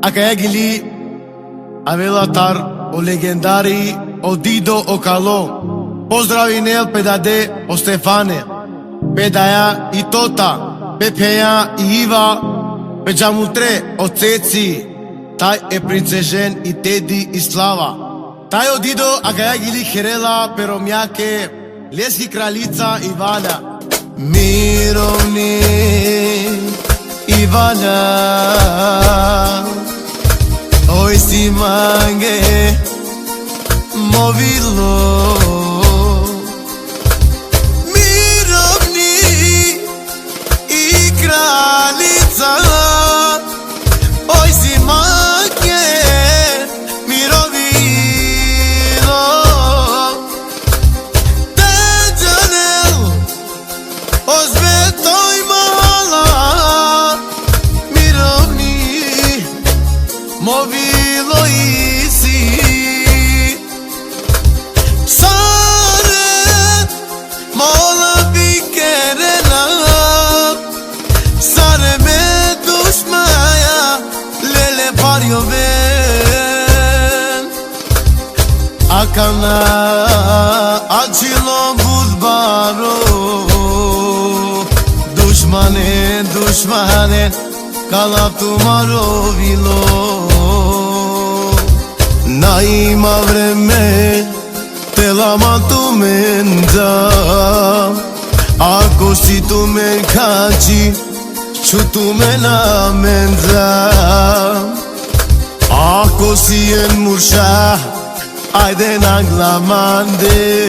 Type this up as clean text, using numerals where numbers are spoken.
Akayagili Avelatar o legendari o Dido o Kalo. Pozdravi Nel Pedade o Stefane, Pedaja i Tota, Pepeja i Iva, Peđamutre o Ceci. Taj e princezhen i Tedi i Slava. Taj o Dido Akayagili Herela Peromjake, Leski kraljica i Valja. Mirovni i Valja, oj si mange movilo. Mirovni i kraljica, oj si mange mirovilo. Teđanel ozvetoj mala, mirovni movilo i si. Sare mola bi kerena, sare me dušmaja lele pario ven. Akana acilo budbaro, dušmane, dušmane kala tumaro vilo. Na ima vreme te lama tu menza, ako si tu men kači ću tu mena menza. Ako si en murša ajde na glamande.